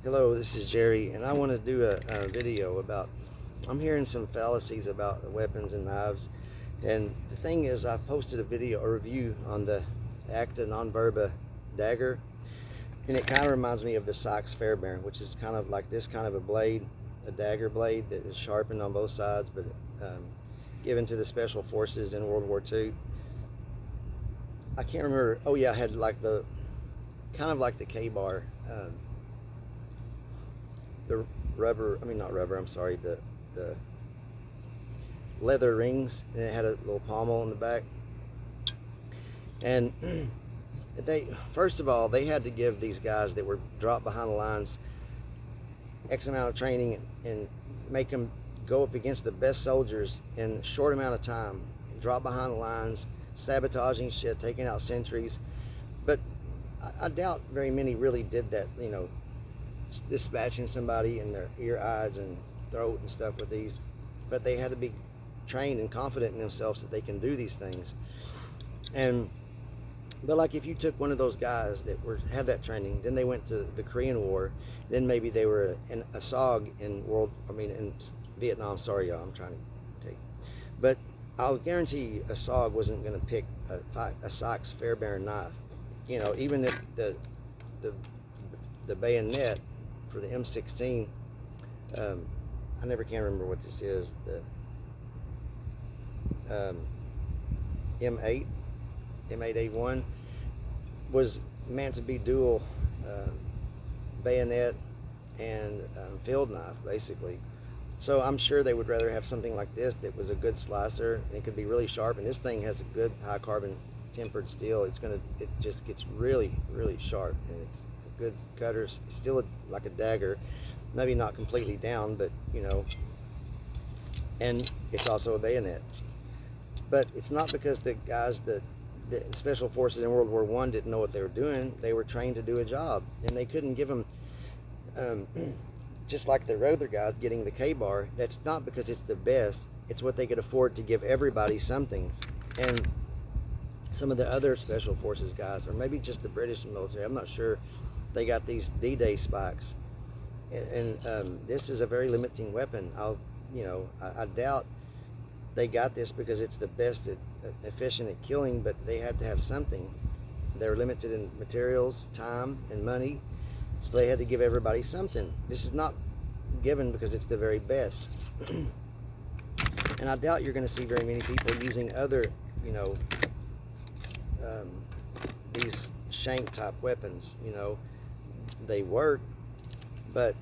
Hello, this is Jerry, and I want to do a video about. I'm hearing some fallacies about weapons and knives, and the thing is, I posted a review on the Acta non verba dagger, and it kind of reminds me of the Sykes Fairbairn, which is kind of like this kind of a blade, a dagger blade that is sharpened on both sides, but given to the special forces in World War II. I can't remember. Oh yeah, I had like the kind of like the K-bar. The rubber, I mean not rubber, I'm sorry, the leather rings, and it had a little pommel in the back. And they, first of all, they had to give these guys that were dropped behind the lines X amount of training and make them go up against the best soldiers in a short amount of time, drop behind the lines, sabotaging shit, taking out sentries. But I doubt very many really did that, dispatching somebody in their ear, eyes, and throat and stuff with these. But they had to be trained and confident in themselves that they can do these things. But like if you took one of those guys that had that training, then they went to the Korean War, then maybe they were in a SOG in Vietnam. Sorry, y'all, I'm trying to take. But I'll guarantee you a SOG wasn't going to pick a Sykes Fairbairn knife. Even if the bayonet for the M16, I never can remember what this is, the M8, M8A1, was meant to be dual bayonet and field knife, basically. So I'm sure they would rather have something like this that was a good slicer. It could be really sharp, and this thing has a good high carbon tempered steel. It just gets really, really sharp, and it's a good cutter. It's still like a dagger, maybe not completely down, but and it's also a bayonet. But it's not because the guys that the special forces in World War I didn't know what they were doing. They were trained to do a job, and they couldn't give them just like the other guys getting the K-bar. That's not because it's the best. It's what they could afford to give everybody something. And some of the other special forces guys, or maybe just the British military, I'm not sure, they got these D-Day spikes, and this is a very limiting weapon. I doubt they got this because it's the best efficient at killing, but they had to have something. They're limited in materials, time, and money, so they had to give everybody something. This is not given because it's the very best. And I doubt you're going to see very many people using other, these shank type weapons. They work, but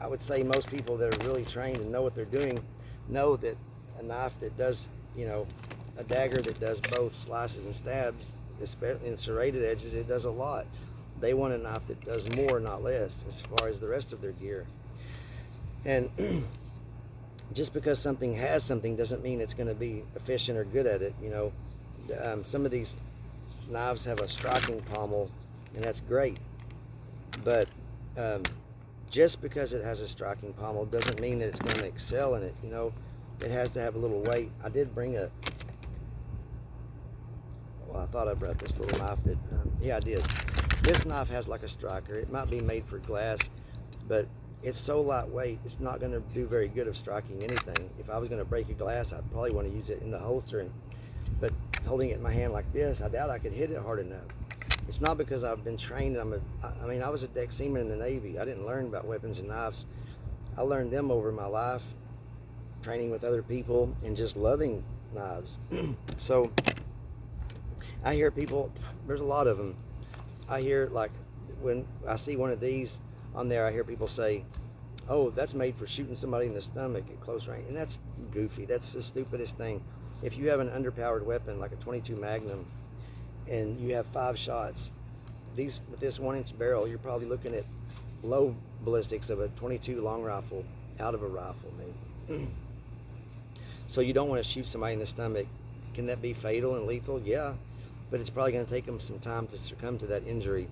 I would say most people that are really trained and know what they're doing know that a knife that does, a dagger that does both slices and stabs, especially in serrated edges, it does a lot. They want a knife that does more, not less, as far as the rest of their gear. And just because something has something doesn't mean it's going to be efficient or good at it. Some of these knives have a striking pommel, and that's great. But just because it has a striking pommel doesn't mean that it's going to excel in it. It has to have a little weight. I did bring I thought I brought this little knife that, yeah, I did. This knife has like a striker. It might be made for glass, but it's so lightweight, it's not going to do very good of striking anything. If I was going to break a glass, I'd probably want to use it in the holster, but holding it in my hand like this, I doubt I could hit it hard enough. It's not because I've been trained. I was a deck seaman in the Navy. I didn't learn about weapons and knives. I learned them over my life, training with other people, and just loving knives. So I hear people, there's a lot of them. I hear, like, when I see one of these on there, I hear people say, oh, that's made for shooting somebody in the stomach at close range. And that's goofy. That's the stupidest thing. If you have an underpowered weapon like a 22 Magnum and you have 5 shots, with this 1-inch barrel, you're probably looking at low ballistics of a 22 long rifle out of a rifle, maybe. So you don't want to shoot somebody in the stomach. Can that be fatal and lethal? Yeah, but it's probably going to take them some time to succumb to that injury.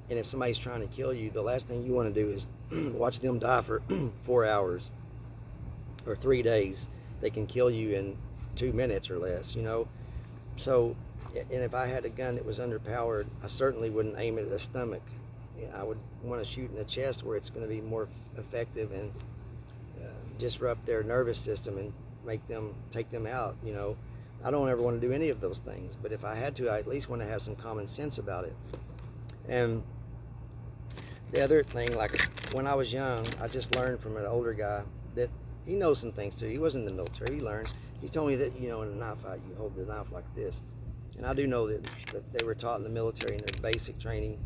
And if somebody's trying to kill you, the last thing you want to do is watch them die for 4 hours or 3 days. They can kill you in 2 minutes or less, So, and if I had a gun that was underpowered, I certainly wouldn't aim it at the stomach. I would want to shoot in the chest where it's going to be more effective and disrupt their nervous system and take them out. I don't ever want to do any of those things, but if I had to, I at least want to have some common sense about it. And the other thing, like when I was young, I just learned from an older guy that he knows some things too. He wasn't in the military. He learned. He told me that, in a knife fight, you hold the knife like this. And I do know that they were taught in the military in their basic training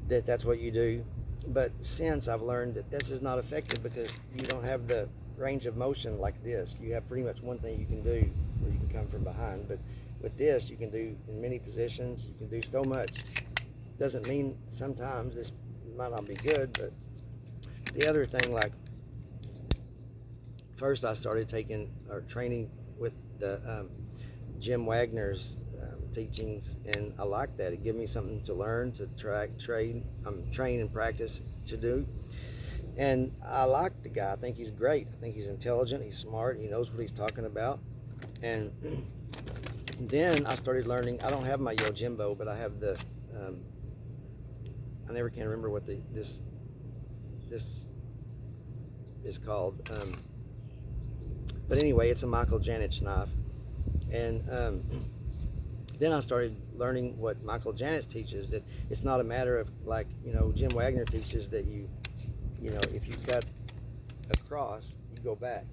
that that's what you do. But since I've learned that this is not effective because you don't have the range of motion like this. You have pretty much one thing you can do where you can come from behind. But with this, you can do in many positions. You can do so much. Doesn't mean sometimes this might not be good, but the other thing, like first I started training with the Jim Wagner's teachings, and I liked that. It gave me something to learn, to train and practice to do. And I like the guy. I think he's great. I think he's intelligent. He's smart. He knows what he's talking about. And then I started learning. I don't have my Yojimbo, but I have the. I never can remember what this is called. But anyway, it's a Michael Janich knife. And then I started learning what Michael Janich teaches, that it's not a matter of like, Jim Wagner teaches that if you cut across, you go back.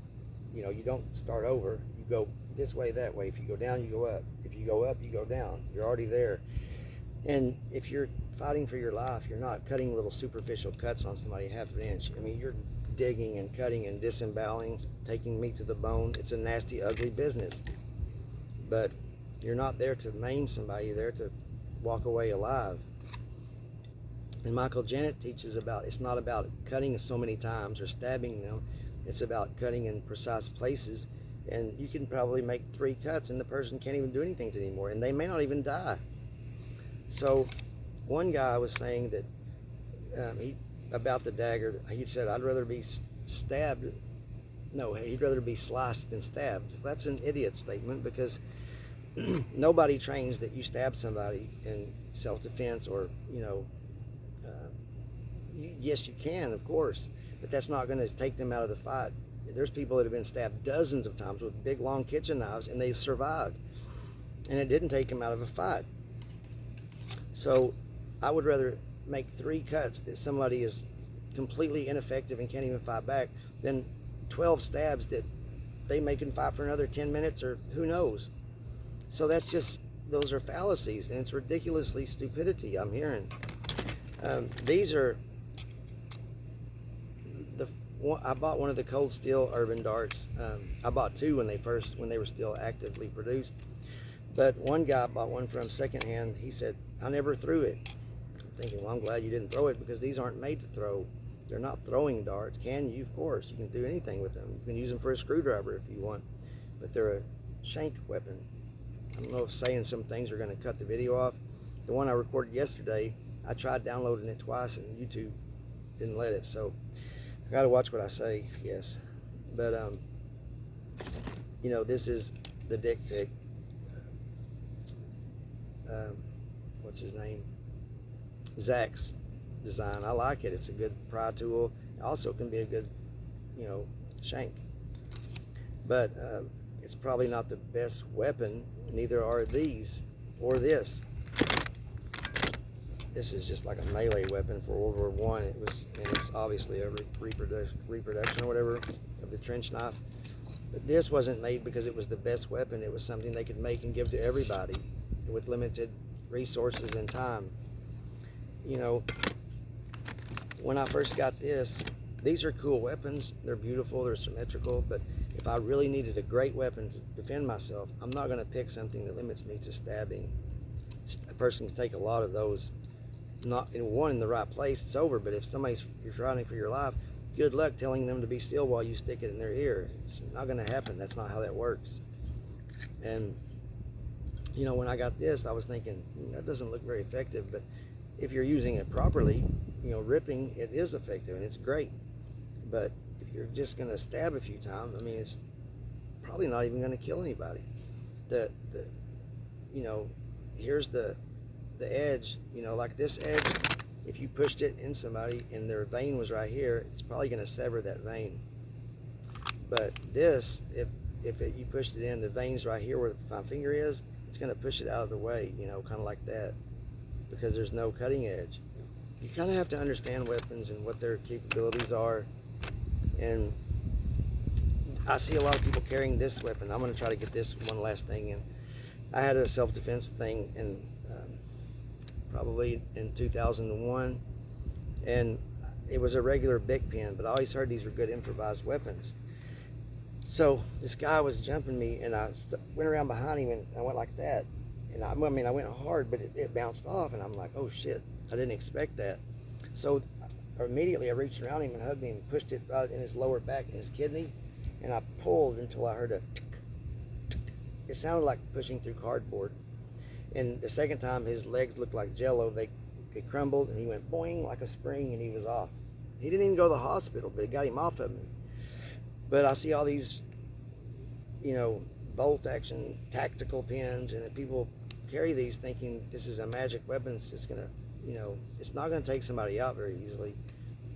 You don't start over. You go this way, that way. If you go down, you go up. If you go up, you go down. You're already there. And if you're fighting for your life, you're not cutting little superficial cuts on somebody half an inch. I mean, you're digging and cutting and disemboweling, taking meat to the bone. It's a nasty, ugly business. But you're not there to maim somebody. You're there to walk away alive. And Michael Janich teaches it's not about cutting so many times or stabbing them. It's about cutting in precise places. And you can probably make 3 cuts and the person can't even do anything to it anymore. And they may not even die. So one guy was saying that about the dagger, he said, I'd rather be stabbed. No, he'd rather be sliced than stabbed. That's an idiot statement, because nobody trains that you stab somebody in self-defense or, yes, you can, of course, but that's not going to take them out of the fight. There's people that have been stabbed dozens of times with big, long kitchen knives, and they survived. And it didn't take them out of a fight. So I would rather make 3 cuts that somebody is completely ineffective and can't even fight back than 12 stabs that they may can fight for another 10 minutes or who knows. So those are fallacies, and it's ridiculously stupidity I'm hearing. These are I bought one of the Cold Steel Urban Darts. I bought 2 when they were still actively produced. But one guy bought one from secondhand. He said, I never threw it. I'm thinking, well, I'm glad you didn't throw it, because these aren't made to throw. They're not throwing darts. Can you? Of course. You can do anything with them. You can use them for a screwdriver if you want. But they're a shank weapon. I don't know if saying some things are going to cut the video off. The one I recorded yesterday, I tried downloading it twice and YouTube didn't let it. So I got to watch what I say, yes. But, this is the Dick Pick. What's his name? Zach's design. I like it. It's a good pry tool. It also can be a good, shank. But it's probably not the best weapon. Neither are these or this. This is just like a melee weapon for World War I. And it's obviously a reproduction or whatever of the trench knife. But this wasn't made because it was the best weapon. It was something they could make and give to everybody with limited resources and time. When I first got these are cool weapons. They're beautiful, they're symmetrical, but if I really needed a great weapon to defend myself, I'm not going to pick something that limits me to stabbing. A person can take a lot of those. Not in the right place, it's over. But if you're fighting for your life, good luck telling them to be still while you stick it in their ear. It's not going to happen. That's not how that works. And when I got this, I was thinking, that doesn't look very effective. But if you're using it properly, ripping, it is effective and it's great. But if you're just going to stab a few times, it's probably not even going to kill anybody. Here's the edge, like this edge, if you pushed it in somebody and their vein was right here, it's probably going to sever that vein. But this, you pushed it in, the vein's right here where my finger is, it's going to push it out of the way, you know, kind of like that, because there's no cutting edge. You kind of have to understand weapons and what their capabilities are. And I see a lot of people carrying this weapon. I'm going to try to get this one last thing in. I had a self-defense thing in probably in 2001, and it was a regular big pin, but I always heard these were good improvised weapons. So this guy was jumping me, and I went around behind him, and I went like that. And I went hard, but it bounced off, and I'm like, oh shit, I didn't expect that. So immediately I reached around him and hugged him and pushed it right in his lower back, in his kidney, and I pulled until I heard a tick, tick. It sounded like pushing through cardboard. And the second time, his legs looked like jello. They crumbled, and he went boing like a spring, and he was off. He didn't even go to the hospital, but it got him off of me. But I see all these, you know, bolt action tactical pins, and people carry these thinking this is a magic weapon. It's just gonna, you know, it's not gonna take somebody out very easily,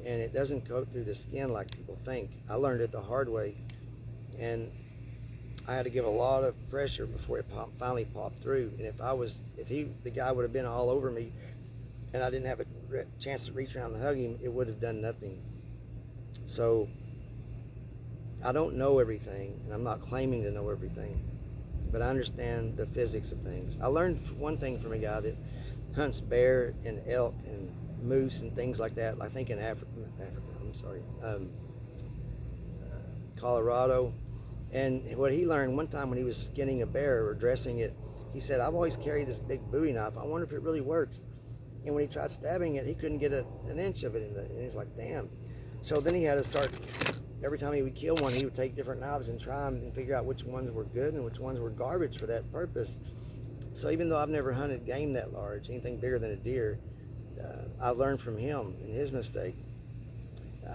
and it doesn't coat through the skin like people think. I learned it the hard way, and I had to give a lot of pressure before it finally popped through. And the guy would have been all over me, and I didn't have a chance to reach around and hug him, it would have done nothing. So I don't know everything, and I'm not claiming to know everything, but I understand the physics of things. I learned one thing from a guy that hunts bear and elk and moose and things like that. I think in Colorado. And what he learned one time when he was skinning a bear or dressing it, he said, I've always carried this big Bowie knife. I wonder if it really works. And when he tried stabbing it, he couldn't get an inch of it and he's like, damn. So then he had to start, every time he would kill one, he would take different knives and try them and figure out which ones were good and which ones were garbage for that purpose. So even though I've never hunted game that large, anything bigger than a deer, I've learned from him and his mistake.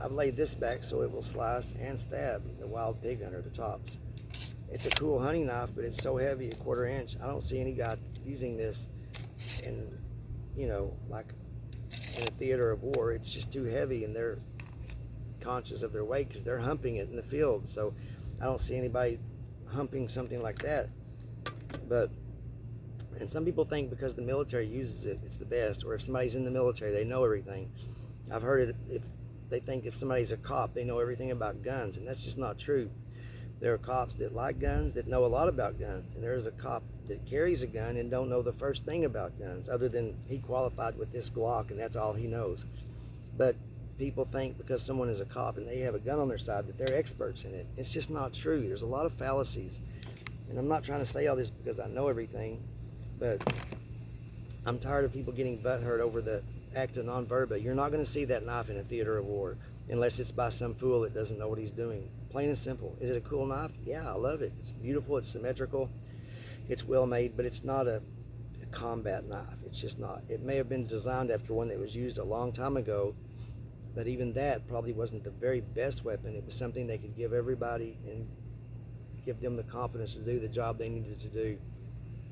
I've laid this back so it will slice and stab the wild pig under the tops. It's a cool hunting knife, but it's so heavy, 1/4 inch. I don't see any guy using this in, you know, like in a theater of war. It's just too heavy, and they're conscious of their weight because they're humping it in the field. So I don't see anybody humping something like that. And some people think because the military uses it, it's the best, or if somebody's in the military, they know everything. I've heard it, if they think if somebody's a cop, they know everything about guns, and that's just not true. There are cops that like guns that know a lot about guns, and there is a cop that carries a gun and don't know the first thing about guns, other than he qualified with this Glock and that's all he knows. But people think because someone is a cop and they have a gun on their side that they're experts in it. It's just not true. There's a lot of fallacies, and I'm not trying to say all this because I know everything, but I'm tired of people getting butthurt over the act of non-verba. You're not going to see that knife in a theater of war unless it's by some fool that doesn't know what he's doing. Plain and simple. Is it a cool knife? Yeah, I love it. It's beautiful. It's symmetrical. It's well made, but it's not a combat knife. It's just not. It may have been designed after one that was used a long time ago, but even that probably wasn't the very best weapon. It was something they could give everybody and give them the confidence to do the job they needed to do.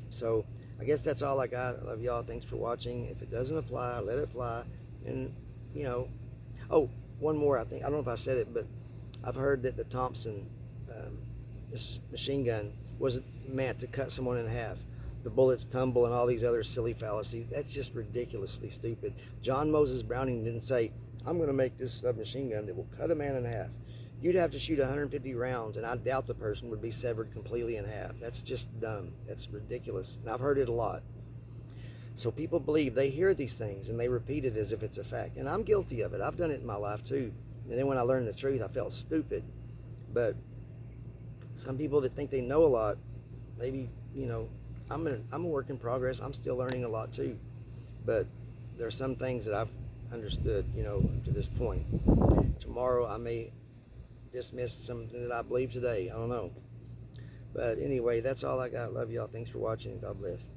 So I guess that's all I got. I love y'all. Thanks for watching. If it doesn't apply, let it fly. And, you know, oh, one more, I don't know if I said it, but I've heard that the Thompson this machine gun was meant to cut someone in half. The bullets tumble and all these other silly fallacies. That's just ridiculously stupid. John Moses Browning didn't say, I'm going to make this submachine gun that will cut a man in half. You'd have to shoot 150 rounds, and I doubt the person would be severed completely in half. That's just dumb. That's ridiculous. And I've heard it a lot. So people believe, they hear these things, and they repeat it as if it's a fact. And I'm guilty of it. I've done it in my life, too. And then when I learned the truth, I felt stupid. But some people that think they know a lot, maybe, you know, I'm a work in progress. I'm still learning a lot, too. But there are some things that I've understood, you know, to this point. Tomorrow I may dismiss something that I believe today. I don't know. But anyway, that's all I got. Love y'all. Thanks for watching. God bless.